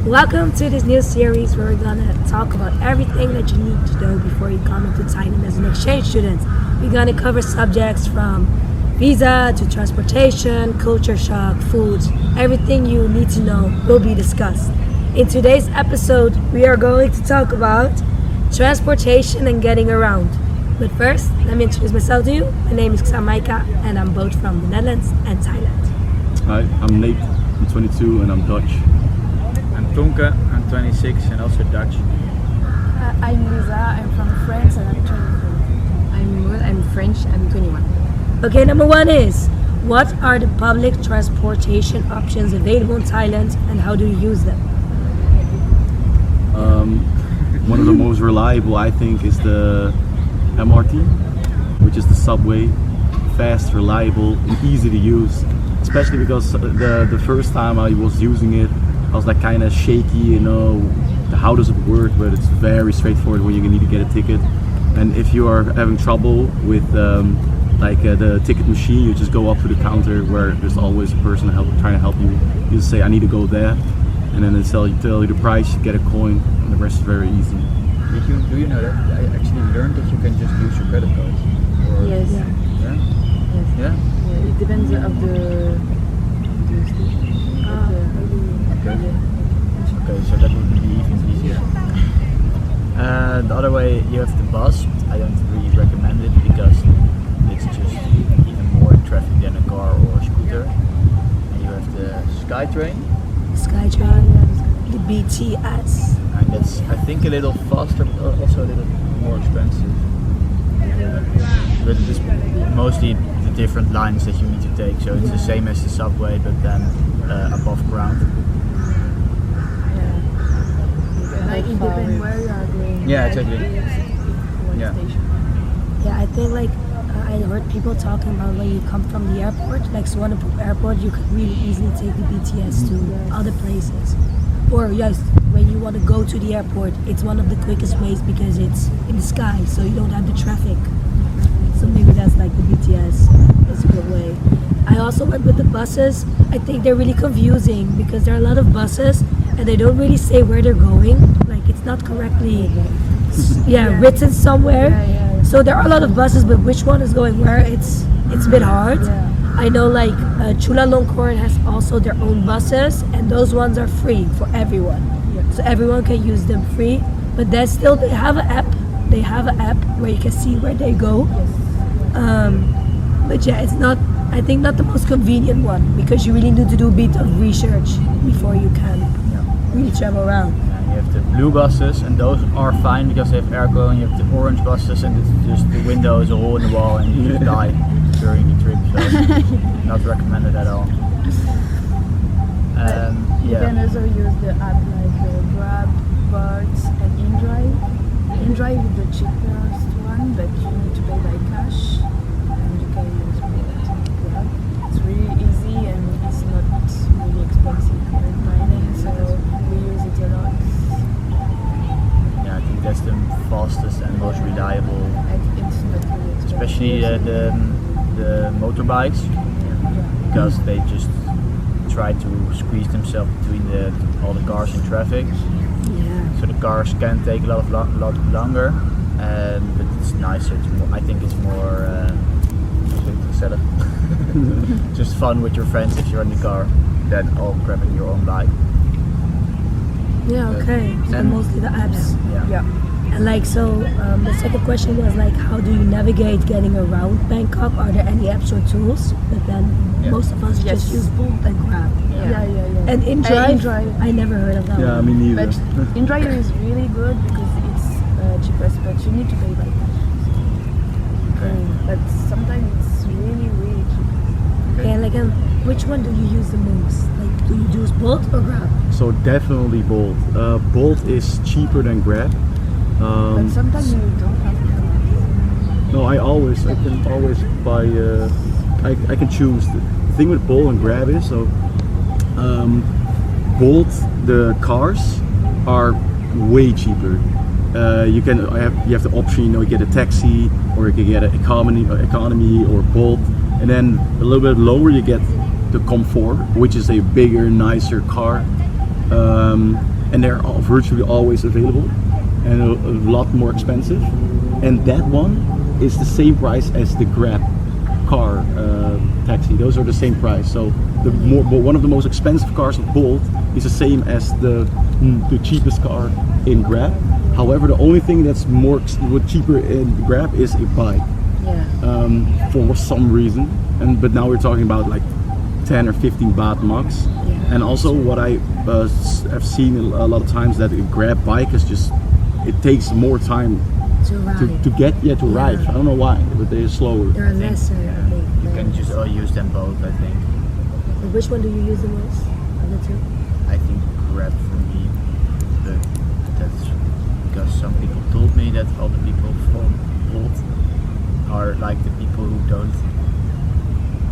Welcome to this new series where we're gonna talk about everything that you need to know before you come into Thailand as an exchange student. We're gonna cover subjects from visa to transportation, culture shock, food. Everything you need to know will be discussed. In today's episode, we are going to talk about transportation and getting around. But first, let me introduce myself to you. My name is Xamaica and I'm both from the Netherlands and Thailand. Hi, I'm Nate, I'm 22 and I'm Dutch. I'm Tonke, I'm 26 and also Dutch. I'm Lisa, I'm from France and I'm 23. I'm Maud, I'm French, I'm 21. Okay, number one is, what are the public transportation options available in Thailand and how do you use them? One of the most reliable, I think, is the MRT, which is the subway. Fast, reliable, and easy to use. Especially because the first time I was using it, I was like kind of shaky, how does it work? But it's very straightforward when you need to get a ticket. And if you are having trouble with the ticket machine, you just go up to the counter where there's always a person trying to help you. You just say, I need to go there, and then they tell you the price, you get a coin, and the rest is very easy. Do you know that? I actually learned that you can just use your credit card. Yes. Yeah? Yes. Yeah? Yeah, it depends of the station. Okay, so that would be even easier. The other way, you have the bus. I don't really recommend it because it's just even more traffic than a car or a scooter. And you have the SkyTrain. Skytrain, the BTS. And that's, I think, a little faster, but also a little more expensive. But it's mostly the different lines that you need to take. So it's the same as the subway, but then above ground. Like it depends where you are going. Yeah, exactly. Yeah. Yeah, I think I heard people talking about when you come from the airport, like Suvarnabhumi airport, you could really easily take the BTS to other places. Or yes, when you want to go to the airport, it's one of the quickest ways because it's in the sky, so you don't have the traffic. So maybe that's like the BTS is a good way. I also went with the buses. I think they're really confusing because there are a lot of buses and they don't really say where they're going. Like it's not correctly written somewhere. So there are a lot of buses, but which one is going where? It's a bit hard. I know Chulalongkorn has also their own buses and those ones are free for everyone. So everyone can use them free. But then still they have an app. They have an app where you can see where they go. But yeah, it's not, I think, not the most convenient one because you really need to do a bit of research before you can really travel around. You have the blue buses, and those are fine because they have airco, and you have the orange buses, and it's just the window is a hole in the wall, and you just die during the trip. So not recommended at all. You can also use the app like Grab, Bolt, and InDrive. InDrive is the cheapest one, but you need to pay by cash, and you can use Grab. It's really easy and it's not really expensive here in Thailand, so we use it a lot. Yeah, I think that's the fastest and most reliable, It's not really expensive. especially the motorbikes, because they just try to squeeze themselves between all the cars in traffic. Yeah. So the cars can take a lot longer, but it's nicer. I think it's more just fun with your friends if you're in the car than all grabbing your own bike. Yeah, okay. So And- mostly the apps. Yeah. And the second question was how do you navigate getting around Bangkok? Are there any apps or tools? But then most of us just use Bolt and Grab. Yeah. And InDrive, InDrive. I never heard of that Yeah, one. me neither. But InDrive is really good because it's cheapest, but you need to pay by cash. Okay. But sometimes it's really, really cheap. Okay, and which one do you use the most? Like, do you use Bolt or Grab? So definitely Bolt. Bolt is cheaper than Grab. But sometimes you don't have to. No, I can always buy. I can choose. The thing with Bolt and Grab is Bolt, the cars are way cheaper. You have the option, you get a taxi, or you can get an economy or Bolt, and then a little bit lower you get the Comfort, which is a bigger, nicer car. and they're virtually always available, and a lot more expensive. And that one is the same price as the Grab car taxi. Those are the same price. So one of the most expensive cars of Bolt is the same as the cheapest car in Grab. However, the only thing that's cheaper in Grab is a bike. Yeah. For some reason, but now we're talking about like 10 or 15 baht max. And also what I have seen a lot of times, that a Grab bike is just, it takes more time To ride. to get to ride. I don't know why, but they're slower. They're lesser, I think. You can just use them both, I think. But which one do you use the most of the two? I think Grab for me, but that's because some people told me that all the people from Bolt are like the people who don't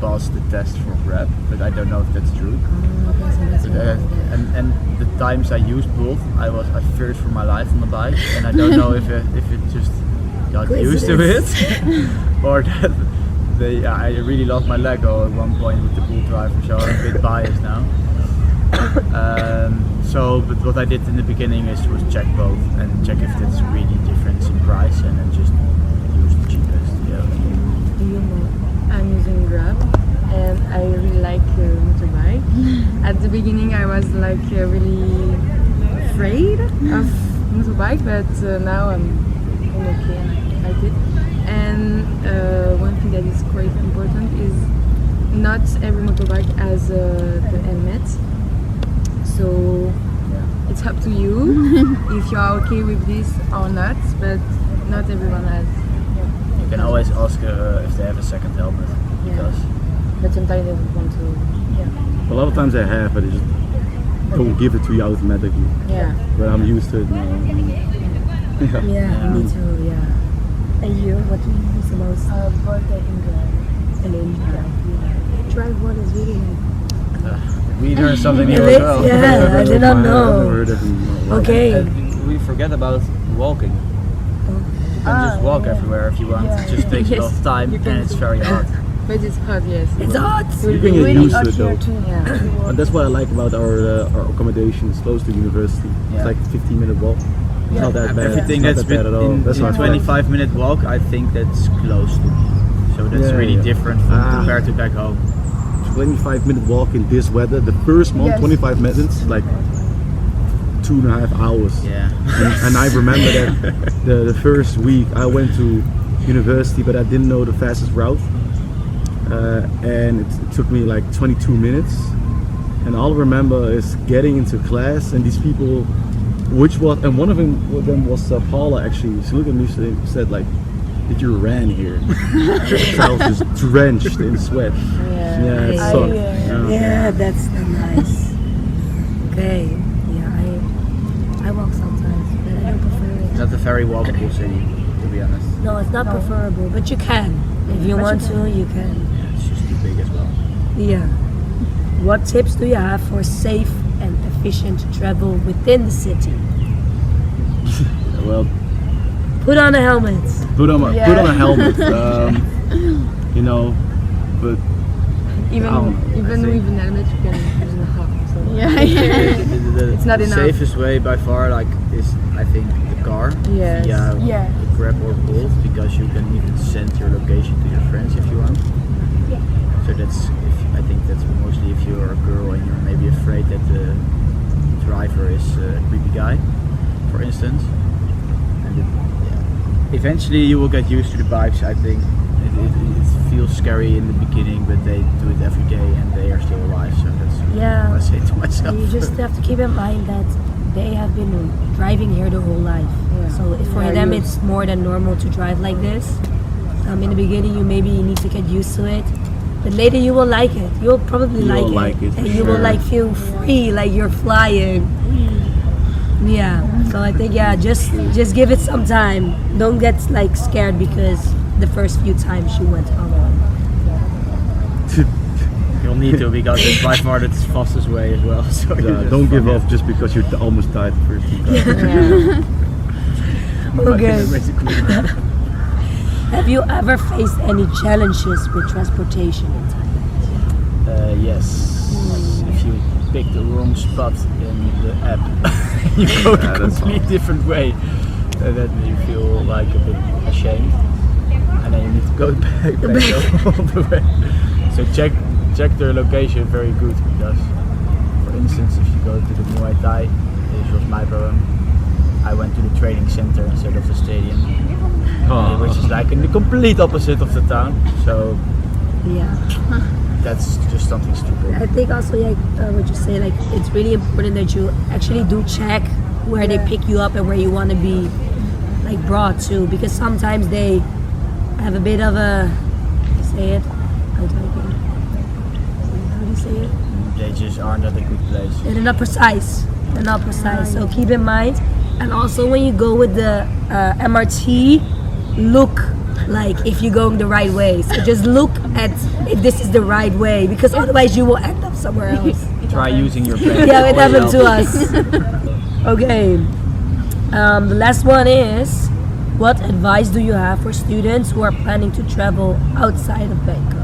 pass the test for Grab, but I don't know if that's true. Okay, so that's And the times I used Bolt, I feared for my life on the bike, and I don't know if it just got used to it, or that I really lost my leg at one point with the Bolt driver, so I'm a bit biased now. But what I did in the beginning was check both and check if there's really difference in price, and then just use the cheapest. Yeah. Do you know? I'm using Grab, and I really like motorbike. At the beginning, I was like really afraid of motorbike, but now I'm okay and I like it. And one thing that is quite important is not every motorbike has the helmet, so it's up to you if you are okay with this or not. But not everyone has. You can always ask if they have a second helmet, because But sometimes they don't want to. A lot of times they have, but they just don't give it to you automatically. Yeah. But I'm used to it now. Yeah, me too, yeah. And you, what do you use the most? Bolt and Enjoy. And then drive one is really we learned something new It as is, well. yeah, I did not I've never know. heard of them. Okay. We forget about walking. You can just walk everywhere if you want. It just takes a lot of time, you and can. it's very hard. But it's hot, yes. It's hot. You can get used to it though. Yeah. And that's what I like about our accommodation. It's close to university. Yeah. It's like a 15-minute walk. It's not that bad. Everything It's that's not that bad at all. in That's not 25-minute walk, I think that's close to me. So that's Yeah, really yeah. different compared to back home. 25-minute walk in this weather. The first month, 25 minutes, like 2.5 hours. Yeah. And I remember that the first week I went to university, but I didn't know the fastest route. And it took me like 22 minutes. And all I remember is getting into class, and these people, and one of them was Paula actually. She looked at me and said like, "Did you ran here?" I was just drenched in sweat. Yeah, it sucked. Yeah, that's not nice. Okay. Yeah, I walk sometimes, but I don't prefer it. It's not a very walkable city, to be honest. No, it's not preferable, but you can. If you want to, you can. Yeah, it's just too big as well. Yeah. What tips do you have for safe and efficient travel within the city? Well, Put on a helmet. put on a helmet. You know, but Even I think- with an helmet, you can use a hop. So. The It's not enough. safest way by far, is I think the car. Yes. Via the Grab or Bolt, because you can even send your location to your friends if you want. So I think that's mostly if you're a girl and you're maybe afraid that the driver is a creepy guy, for instance. And eventually you will get used to the bikes. I think it feels scary in the beginning, but they do it every day and they are still alive. So that's what I say to myself. You just have to keep in mind that they have been driving here their whole life. So for them it's more than normal to drive like this. In the beginning you maybe need to get used to it, but later you will like it. You'll probably like it, and you will like feel free, like you're flying. Yeah. So I think just give it some time. Don't get like scared because the first few times you went alone. You'll need to, because it's by far the fastest way as well. So you just don't give fuck up it. just because you almost died the first time. Okay. Basically. Have you ever faced any challenges with transportation in Thailand? Yes, a few. pick the wrong spot in the app. You go the that's complete different way. And then you feel like a bit ashamed. And then you need to go back all the way. So check the location very good, because for instance if you go to the Muay Thai, this was my problem. I went to the training center instead of the stadium, which is like in the complete opposite of the town. So Yeah. that's just something stupid. I think also like what you say, like it's really important that you actually do check where they pick you up and where you want to be like brought to, because sometimes they have a bit of a say it. How do you say it? They just aren't at a good place. And they're not precise. They're not precise. So keep in mind. And also when you go with the MRT, look like if you're going the right way. So just look at if this is the right way, because otherwise you will end up somewhere else. Try using your brain. Yeah, it happened to us. Okay. The last one is, what advice do you have for students who are planning to travel outside of Bangkok?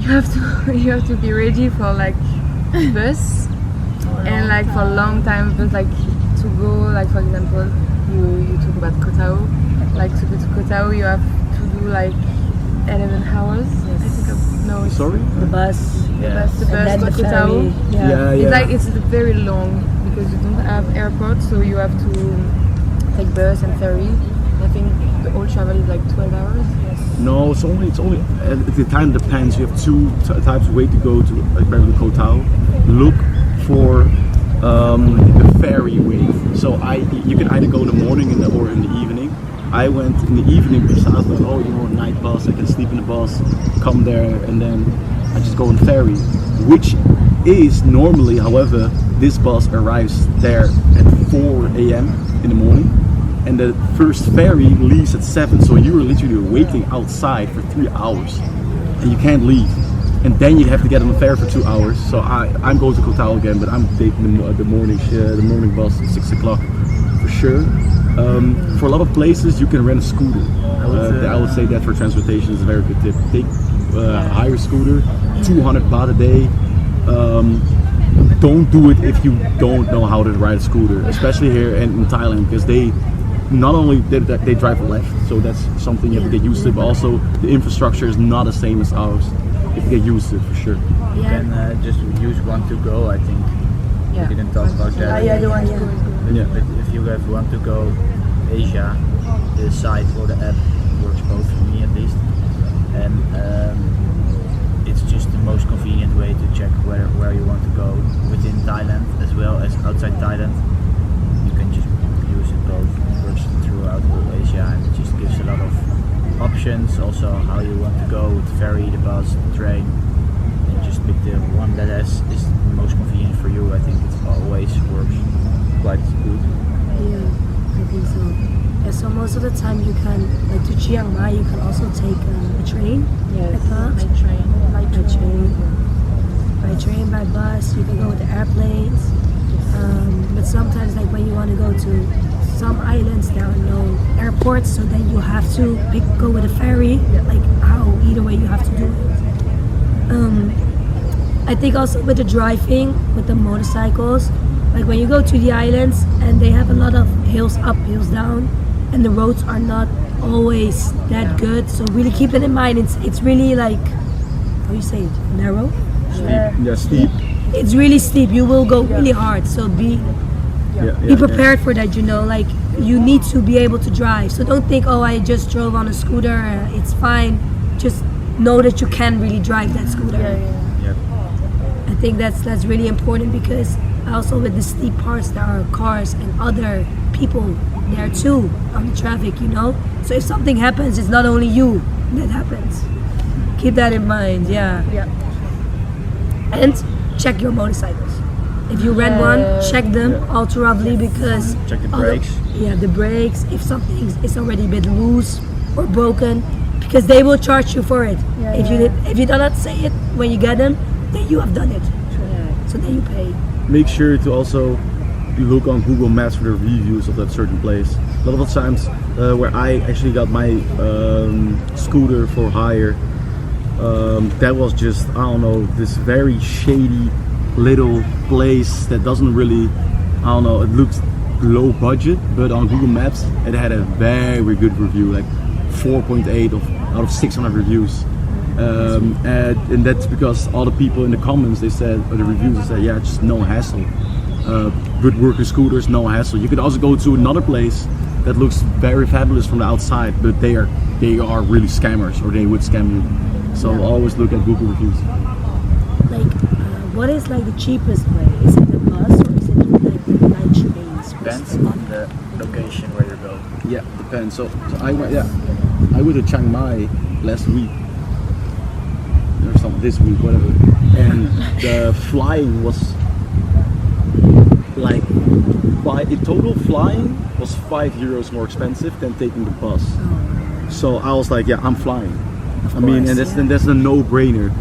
You have to be ready for like bus and like for a long time, but like to go, like for example you talk about Koh Tao, like to go to Koh Tao you have to do like 11 hours. I think no, it's Sorry? The bus. the And then bus the to Koh Tao. ferry. Yeah. It's like it's very long because you don't have airport, so you have to take bus and ferry. I think the whole travel is like 12 hours. No, it's only the time depends. You have two types of way to go to apparently Koh Tao. Look for the ferry way. So you can either go in the morning or in the evening. I went in the evening because I was like, oh, night bus, I can sleep in the bus, come there, and then I just go on ferry, which is normally, however, this bus arrives there at 4 a.m. in the morning, and the first ferry leaves at 7, so you're literally waiting outside for 3 hours, and you can't leave. And then you have to get on the ferry for 2 hours. So I'm going to Koh Tao again, but I'm taking the morning bus at 6 o'clock for sure. For a lot of places, you can rent a scooter. I would say that for transportation is a very good tip. Take hire a scooter, 200 baht a day. Don't do it if you don't know how to ride a scooter, especially here in Thailand, because they not only they drive left, so that's something you have to get used to, but also the infrastructure is not the same as ours. You have to get used to it for sure. You can just use one to go, I think. Yeah. We didn't talk about that. Yeah, the one, yeah. Yeah. But if you have one to go Asia, the site for the app works both for me at least. And it's just the most convenient way to check where you want to go within Thailand as well as outside Thailand. You can just use it both. It works throughout whole Asia, and it just gives a lot of options. Also how you want to go with the ferry, the bus, the train. And just pick the one that is the most convenient for you. I think it always works quite good. Yeah, I think so. Yeah, so most of the time you can, like to Chiang Mai, you can also take a train. Yes, I thought. by train. By train, by bus, you can go with the airplanes. But sometimes, like when you want to go to some islands, there are no airports, so then you have to go with a ferry. Like either way you have to do it. I think also with the driving, with the motorcycles, like when you go to the islands and they have a lot of hills up, hills down, and the roads are not always that good. So really keep it in mind. It's really like, how you say it, narrow? Yeah, steep. It's really steep. You will go really hard. So be prepared for that. Like you need to be able to drive. So don't think, oh, I just drove on a scooter. It's fine. Just know that you can really drive that scooter. I think that's really important, because also with the steep parts there are cars and other people there too on the traffic, So if something happens, it's not only you that happens. Keep that in mind, yeah. And check your motorcycles. If you rent one, check them ultra roughly, because Check the brakes. the brakes. If something is already a bit loose or broken, because they will charge you for it. If you do not say it when you get them, then you have done it. So then you pay. Make sure to also look on Google Maps for the reviews of that certain place. A lot of the times where I actually got my scooter for hire, That was just, I don't know, this very shady little place that doesn't really, I don't know, it looks low budget, but on Google Maps it had a very good review, like 4.8 out of 600 reviews. And that's because all the people in the comments, they said, or the reviews, they said, yeah, just no hassle. Good working scooters, no hassle. You could also go to another place that looks very fabulous from the outside, but they are really scammers, or they would scam you. So always look at Google reviews. Like, what is like the cheapest way? Is it the bus or is it like the night trains? Depends on the location where you go. Yeah, depends. So I went to Chiang Mai last week, or something this week, whatever, and the flying was like, in total flying was €5 more expensive than taking the bus. So I was like, yeah, I'm flying. I mean, and that's a no-brainer.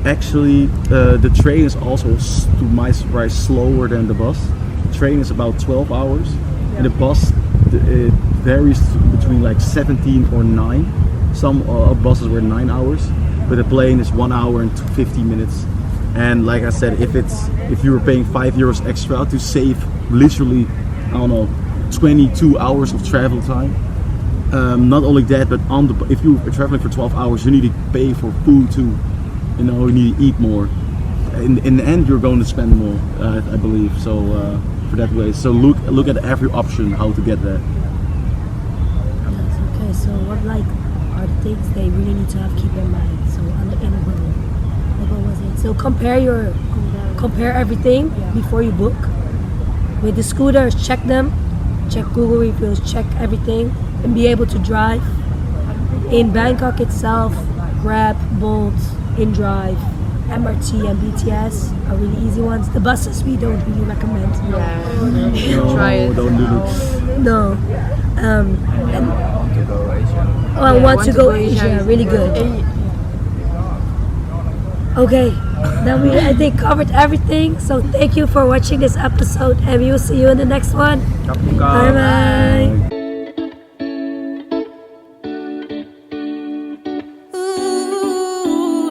Actually, the train is also, to my surprise, slower than the bus. The train is about 12 hours, and the bus it varies between like 17 or 9. Some buses were 9 hours, but the plane is 1 hour and 50 minutes. And like I said, if you were paying €5 extra to save literally, I don't know, 22 hours of travel time. Not only that, but if you are traveling for 12 hours, you need to pay for food too. You know, you need to eat more. In the end, you're going to spend more, I believe. So for that way, so look at every option how to get there. Okay, so what like are the things they really need to keep in mind? So on the interval, like what was it? So compare everything before you book. With the scooters, check them, check Google reviews, check everything, and be able to drive. In Bangkok itself, Grab, Bolt, InDrive, MRT, and BTS are really easy ones. The buses we don't really recommend. Yeah. Try it. Don't do it. No. And Want to go Asia? I want to go Asia, really good. Okay, then we I think covered everything. So thank you for watching this episode, and we will see you in the next one. Bye bye.